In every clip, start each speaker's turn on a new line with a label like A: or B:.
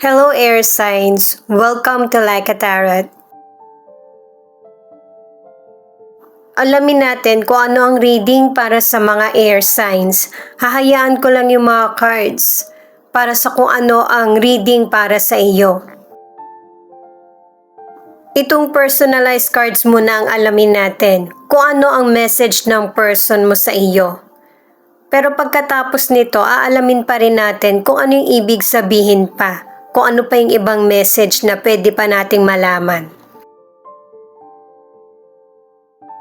A: Hello air signs, welcome to Like a Tarot. Alamin natin kung ano ang reading para sa mga air signs. Hahayaan ko lang yung mga cards para sa kung ano ang reading para sa iyo. Itong personalized cards muna ang alamin natin kung ano ang message ng person mo sa iyo. Pero pagkatapos nito, aalamin pa rin natin kung ano yung ibig sabihin pa. Kung ano pa yung ibang message na pwede pa nating malaman.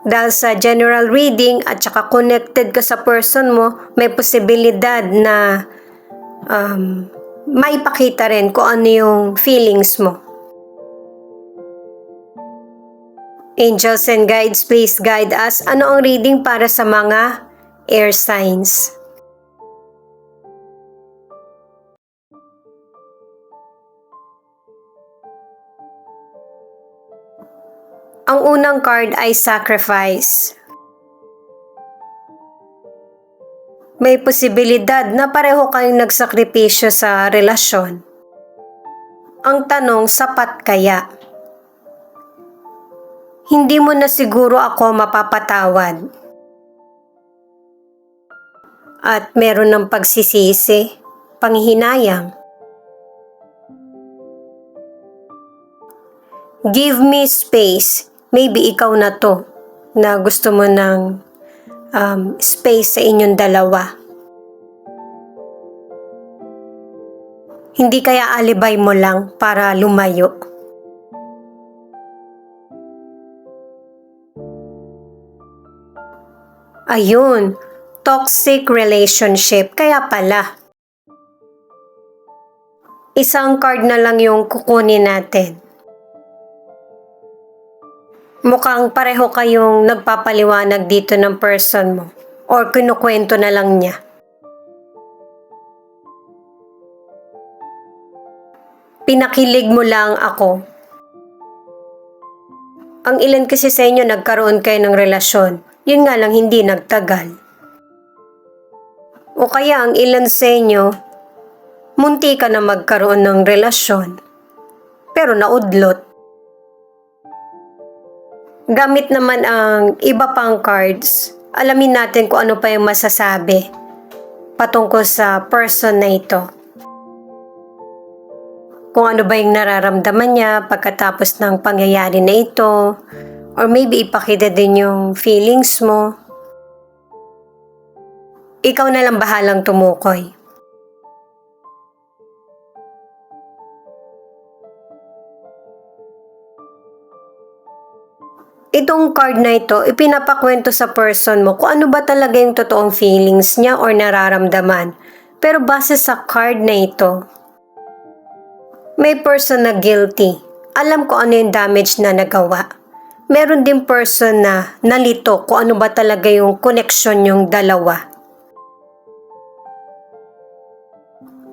A: Dahil sa general reading at saka connected ka sa person mo, may posibilidad na maipakita rin kung ano yung feelings mo. Angels and guides, please guide us. Ano ang reading para sa mga air signs? Ang unang card ay sacrifice. May posibilidad na pareho kayong nagsakripisyo sa relasyon. Ang tanong, sapat kaya? Hindi mo na siguro ako mapapatawad. At meron ng pagsisisi, panghihinayang. Give me space. Maybe ikaw na to na gusto mo ng space sa inyong dalawa. Hindi kaya alibay mo lang para lumayo. Ayun, toxic relationship. Kaya pala. Isang card na lang yung kukunin natin. Mukhang pareho kayong nagpapaliwanag dito ng person mo or kinukwento na lang niya. Pinakilig mo lang ako. Ang ilan kasi sa inyo nagkaroon kayo ng relasyon, yun nga lang hindi nagtagal. O kaya ang ilan sa inyo, munti ka na magkaroon ng relasyon, pero naudlot. Gamit naman ang iba pang cards, alamin natin kung ano pa yung masasabi patungkol sa person na ito. Kung ano ba yung nararamdaman niya pagkatapos ng pangyayari na ito, or maybe ipakita din yung feelings mo. Ikaw na lang bahalang tumukoy. Itong card na ito, ipinapakwento sa person mo kung ano ba talaga yung totoong feelings niya or nararamdaman. Pero base sa card na ito, may person na guilty. Alam ko ano yung damage na nagawa. Meron din person na nalito kung ano ba talaga yung connection yung dalawa.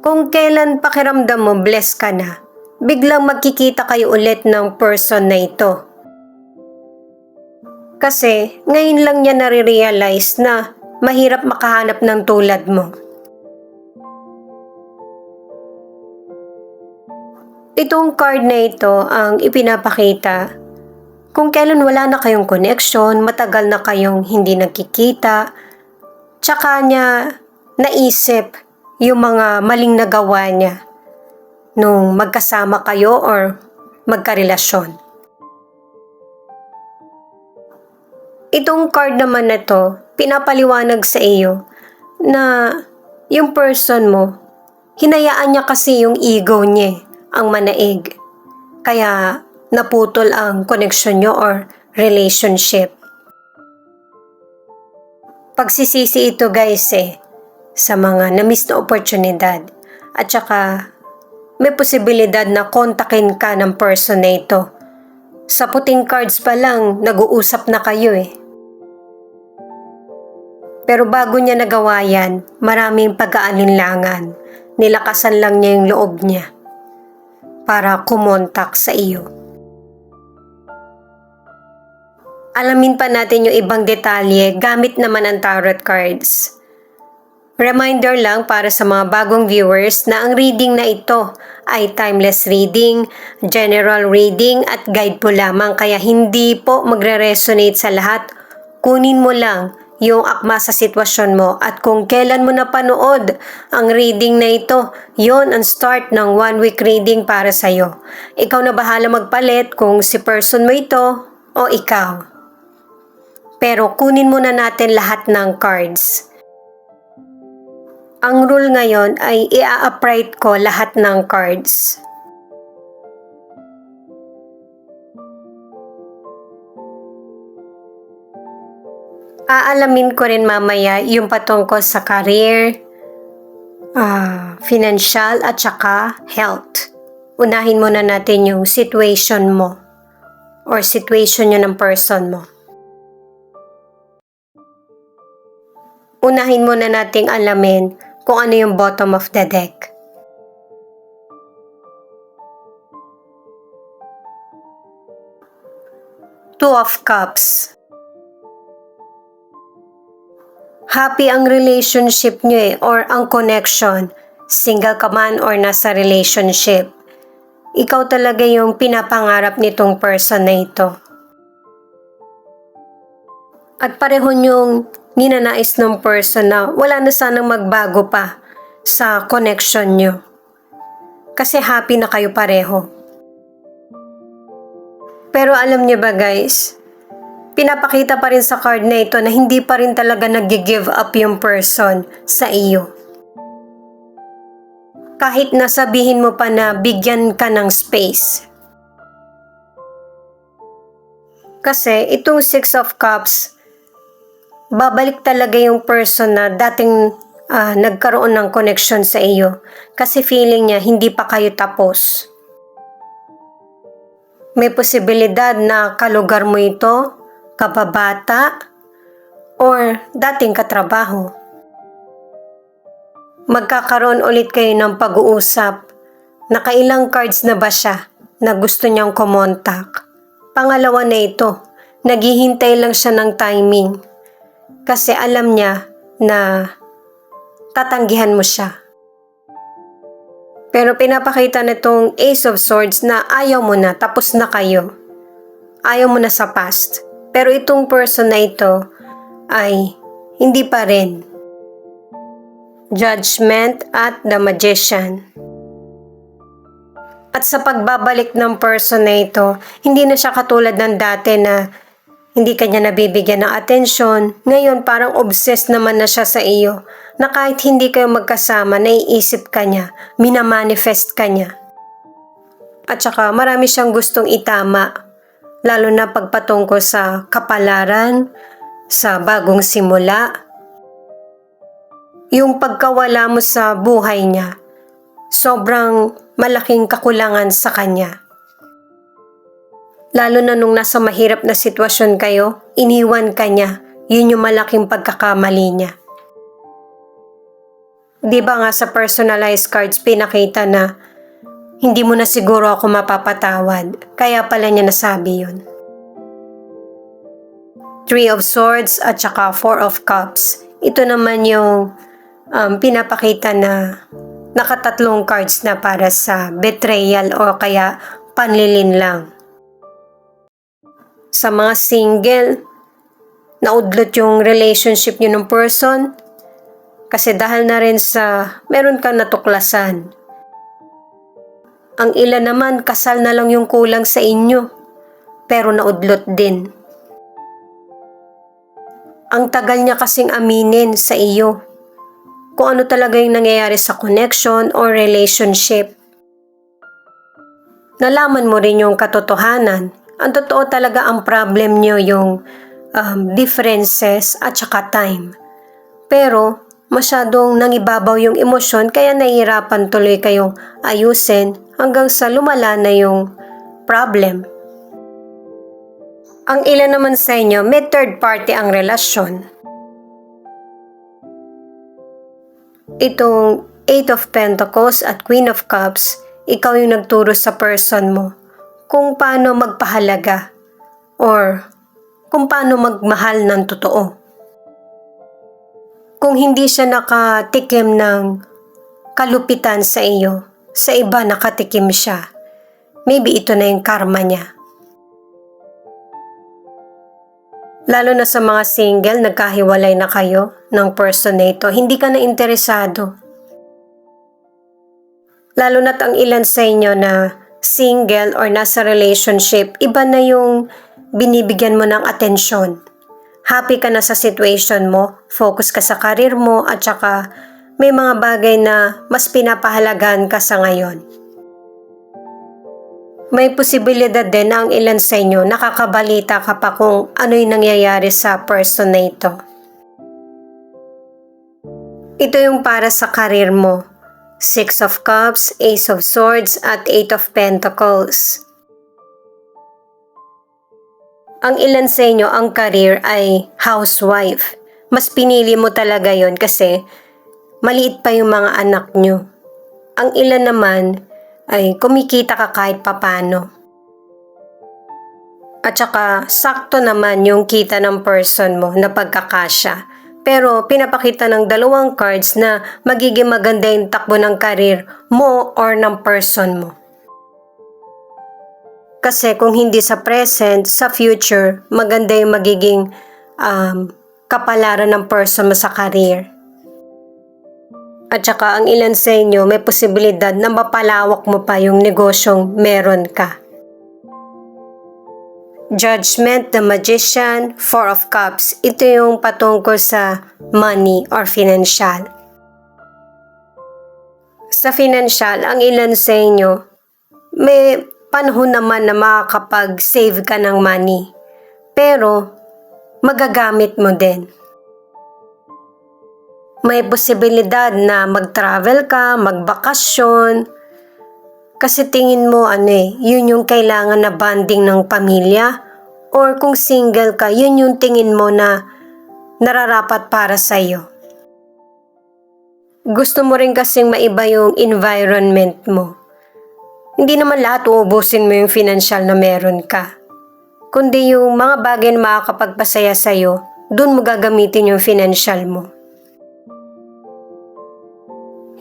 A: Kung kailan pakiramdam mo blessed ka na, biglang magkikita kayo ulit ng person na ito. Kasi ngayon lang niya nare-realize na mahirap makahanap ng tulad mo. Itong card na ito ang ipinapakita kung kailan wala na kayong connection, matagal na kayong hindi nagkikita, tsaka niya naisip yung mga maling nagawa niya nung magkasama kayo or magkarelasyon. Itong card naman na to, pinapaliwanag sa iyo na yung person mo, hinayaan niya kasi yung ego niya ang manaig. Kaya naputol ang connection niyo or relationship. Pagsisisi ito guys sa mga na-miss na oportunidad. At saka may posibilidad na kontakin ka ng person na ito. Sa puting cards pa lang, nag-uusap na kayo Pero bago niya nagawa yan, maraming pag-aalinlangan. Nilakasan lang niya yung loob niya para kumontak sa iyo. Alamin pa natin yung ibang detalye gamit naman ang tarot cards. Reminder lang para sa mga bagong viewers na ang reading na ito ay timeless reading, general reading at guide po lamang kaya hindi po magre-resonate sa lahat. Kunin mo lang yung akma sa sitwasyon mo at kung kailan mo napanood ang reading na ito, yon ang start ng 1 week reading para sa'yo. Ikaw na bahala magpalit kung si person mo ito o ikaw. Pero kunin muna natin lahat ng cards. Ang rule ngayon ay i-upright ko lahat ng cards. Aalamin ko rin mamaya yung patungkol sa career, financial at saka health. Unahin muna natin yung situation mo or situation nyo ng person mo. Unahin muna nating alamin kung ano yung bottom of the deck. Two of Cups. Happy ang relationship nyo or ang connection. Single ka man or nasa relationship. Ikaw talaga yung pinapangarap nitong person na ito. At pareho nyong ninanais ng person na wala na sanang magbago pa sa connection nyo. Kasi happy na kayo pareho. Pero alam nyo ba guys, pinapakita pa rin sa card na ito na hindi pa rin talaga nag-give up yung person sa iyo. Kahit nasabihin mo pa na bigyan ka ng space. Kasi itong 6 of Cups, babalik talaga yung person na dating nagkaroon ng connection sa iyo kasi feeling niya hindi pa kayo tapos. May posibilidad na kalugar mo ito, kababata, or dating katrabaho. Magkakaroon ulit kayo ng pag-uusap. Nakailang cards na ba siya na gusto niyang kumontak? Pangalawa na ito, naghihintay lang siya ng timing. Kasi alam niya na tatanggihan mo siya. Pero pinapakita na itong Ace of Swords na ayaw mo na, tapos na kayo. Ayaw mo na sa past. Pero itong person na ito ay hindi pa rin. Judgment at the Magician. At sa pagbabalik ng person na ito, hindi na siya katulad ng dati na hindi kanya nabibigyan ng atensyon. Ngayon parang obsessed naman na siya sa iyo. Na kahit hindi kayo magkasama, naiisip ka niya, minamanifest ka niya. At saka marami siyang gustong itama. Lalo na pagpatungkol sa kapalaran, sa bagong simula. Yung pagkawala mo sa buhay niya, sobrang malaking kakulangan sa kanya. Lalo na nung nasa mahirap na sitwasyon kayo, iniwan ka niya. Yun yung malaking pagkakamali niya. Di ba nga sa personalized cards pinakita na hindi mo na siguro ako mapapatawad. Kaya pala niya nasabi yun. 3 of Swords at saka 4 of Cups. Ito naman yung pinapakita na nakatatlong cards na para sa betrayal o kaya panlilin lang. Sa mga single, naudlot yung relationship nyo ng person kasi dahil na rin sa meron kang natuklasan. Ang ilan naman, kasal na lang yung kulang sa inyo pero naudlot din. Ang tagal niya kasing aminin sa iyo kung ano talaga yung nangyayari sa connection or relationship. Nalaman mo rin yung katotohanan. Ang totoo talaga ang problem nyo yung differences at saka time. Pero masyadong nangibabaw yung emosyon kaya nahihirapan tuloy kayong ayusin hanggang sa lumala na yung problem. Ang ilan naman sa inyo, may third party ang relasyon. Itong 8 of Pentacles at Queen of Cups, ikaw yung nagturo sa person mo kung paano magpahalaga or kung paano magmahal ng totoo. Kung hindi siya nakatikim ng kalupitan sa iyo, sa iba nakatikim siya. Maybe ito na yung karma niya. Lalo na sa mga single, nagkahiwalay na kayo ng person na ito, hindi ka na interesado. Lalo na't ang ilan sa inyo na single or nasa relationship, iba na yung binibigyan mo ng atensyon. Happy ka na sa situation mo, focus ka sa karir mo, at saka may mga bagay na mas pinapahalagan ka sa ngayon. May posibilidad din na ang ilan sa inyo nakakabalita ka pa kung ano yung nangyayari sa person na ito. Ito yung para sa karir mo. 6 of Cups, Ace of Swords, at 8 of Pentacles. Ang ilan sa inyo, ang career ay housewife. Mas pinili mo talaga yon kasi maliit pa yung mga anak nyo. Ang ilan naman ay kumikita ka kahit papano. At saka sakto naman yung kita ng person mo na pagkakasya. Pero pinapakita ng dalawang cards na magiging maganda yung takbo ng karir mo or ng person mo. Kasi kung hindi sa present, sa future, maganda yung magiging kapalaran ng person mo sa karir. At saka ang ilan sa inyo may posibilidad na mapalawak mo pa yung negosyong meron ka. Judgment, the Magician, 4 of Cups. Ito yung patungkol sa money or financial. Sa financial, ang ilan sa inyo, may panahon naman na makakapag-save ka ng money. Pero, magagamit mo din. May posibilidad na mag-travel ka, magbakasyon. Kasi tingin mo yun yung kailangan na bonding ng pamilya. Or kung single ka, yun yung tingin mo na nararapat para sa'yo. Gusto mo rin kasing maiba yung environment mo. Hindi naman lahat uubusin mo yung financial na meron ka. Kundi yung mga bagay na makakapagpasaya sa'yo, dun mo gagamitin yung financial mo.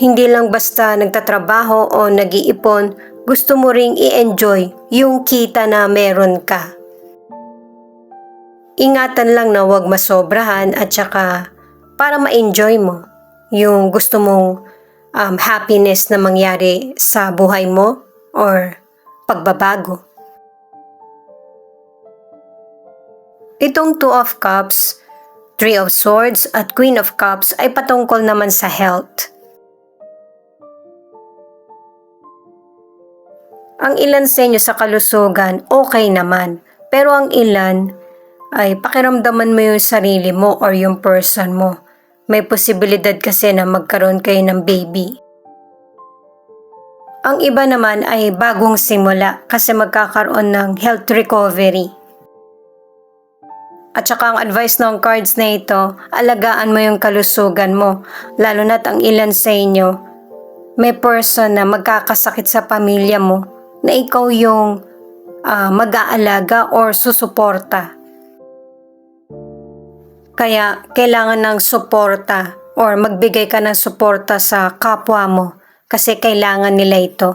A: Hindi lang basta nagtatrabaho o nag-iipon, gusto mo ring i-enjoy yung kita na meron ka. Ingatan lang na huwag masobrahan at saka para ma-enjoy mo yung gusto mong happiness na mangyari sa buhay mo or pagbabago. Itong 2 of Cups, 3 of Swords at Queen of Cups ay patungkol naman sa health. Ang ilan sa inyo sa kalusugan, okay naman. Pero ang ilan ay pakiramdaman mo yung sarili mo or yung person mo. May posibilidad kasi na magkaroon kayo ng baby. Ang iba naman ay bagong simula kasi magkakaroon ng health recovery. At saka ang advice ng cards na ito, alagaan mo yung kalusugan mo. Lalo na't ang ilan sa inyo, may person na magkakasakit sa pamilya mo na ikaw yung mag-aalaga or susuporta. Kaya kailangan ng suporta or magbigay ka ng suporta sa kapwa mo kasi kailangan nila ito.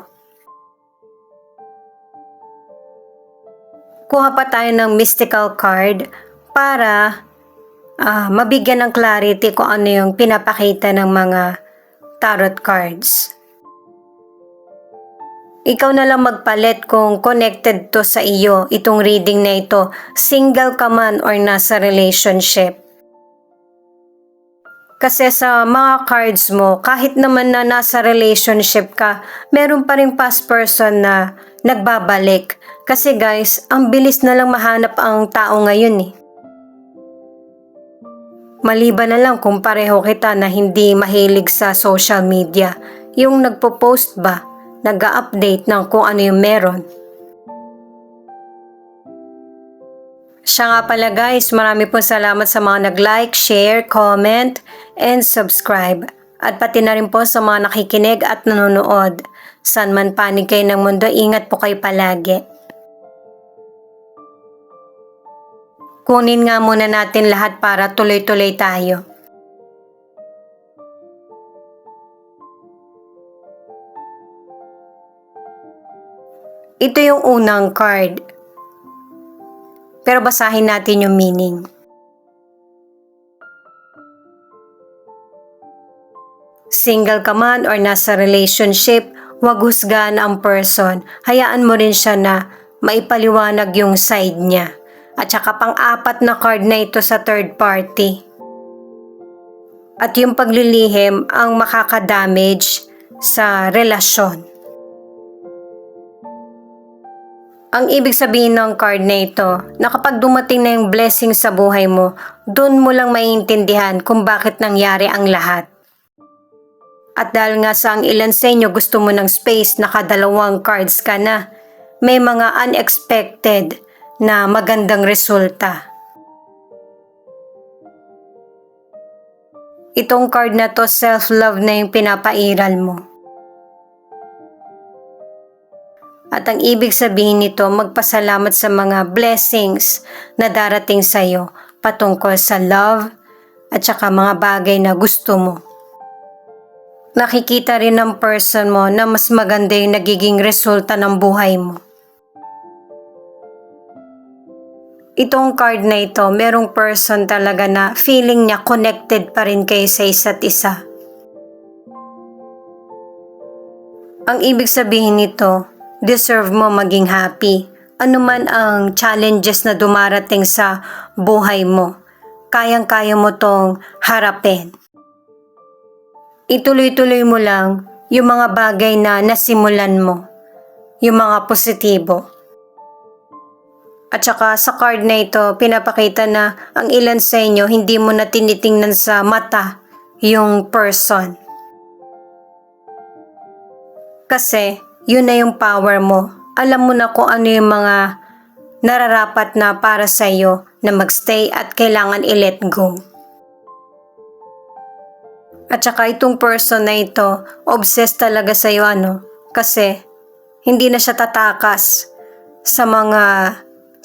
A: Kuha pa tayo ng mystical card para mabigyan ng clarity kung ano yung pinapakita ng mga tarot cards. Ikaw na lang magpalit kung connected to sa iyo, itong reading na ito, single ka man or nasa relationship. Kasi sa mga cards mo, kahit naman na nasa relationship ka, meron pa rin past person na nagbabalik. Kasi guys, ang bilis na lang mahanap ang tao ngayon eh. Maliban na lang kung pareho kita na hindi mahilig sa social media, yung nagpo-post ba, nag-update ng kung ano yung meron. Siya nga pala guys, marami pong salamat sa mga nag-like, share, comment, and subscribe. At pati na rin po sa mga nakikinig at nanonood. Saan man panig kayo ng mundo, ingat po kayo palagi. Kunin nga muna natin lahat para tuloy-tuloy tayo. Ito yung unang card. Pero basahin natin yung meaning. Single ka man or nasa relationship, huwag husgahan ang person. Hayaan mo rin siya na maipaliwanag yung side niya. At saka pang-apat na card na ito sa third party. At yung paglilihim ang makakadamage sa relasyon. Ang ibig sabihin ng card na ito, na kapag dumating na yung blessing sa buhay mo, doon mo lang maiintindihan kung bakit nangyari ang lahat. At dahil nga sa ang ilan sa inyo gusto mo ng space, nakadalawang cards ka na, may mga unexpected na magandang resulta. Itong card na to, self-love na yung pinapairal mo. At ang ibig sabihin nito, magpasalamat sa mga blessings na darating sa iyo patungkol sa love at saka mga bagay na gusto mo. Nakikita rin ng person mo na mas maganda yung nagiging resulta ng buhay mo. Itong card na ito, merong person talaga na feeling niya connected pa rin kayo sa isa't isa. Ang ibig sabihin nito, deserve mo maging happy. Ano man ang challenges na dumarating sa buhay mo, kayang-kaya mo tong harapin. Ituloy-tuloy mo lang yung mga bagay na nasimulan mo, yung mga positibo. At saka sa card na ito, pinapakita na ang ilan sa inyo hindi mo na tinitingnan sa mata yung person. Kasi yun na yung power mo. Alam mo na kung ano yung mga nararapat na para sa iyo na magstay at kailangan i-let go. At saka itong person na ito, obsessed talaga sa iyo kasi hindi na siya tatakas sa mga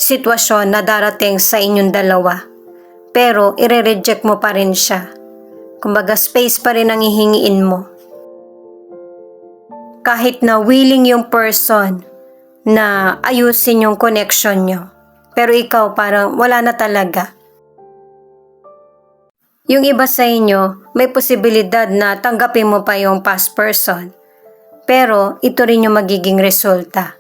A: sitwasyon na darating sa inyong dalawa. Pero ire-reject mo pa rin siya. Kumbaga space pa rin ang hihingiin mo. Kahit na willing yung person na ayusin yung connection nyo. Pero ikaw parang wala na talaga. Yung iba sa inyo, may posibilidad na tanggapin mo pa yung past person. Pero ito rin yung magiging resulta.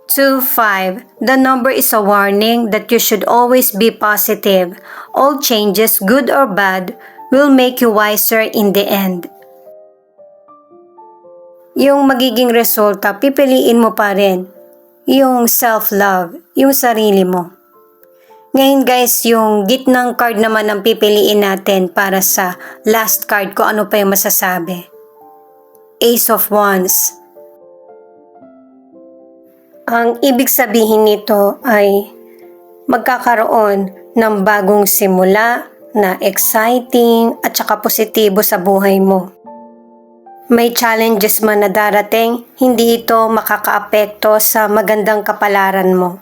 A: 2-5. The number is a warning that you should always be positive. All changes, good or bad, will make you wiser in the end. Yung magiging resulta, pipiliin mo pa rin yung self-love, yung sarili mo. Ngayon guys, yung gitnang card naman ang pipiliin natin para sa last card ko ano pa yung masasabi. Ace of Wands. Ang ibig sabihin nito ay magkakaroon ng bagong simula na exciting at saka positibo sa buhay mo. May challenges man na darating, hindi ito makakaapekto sa magandang kapalaran mo.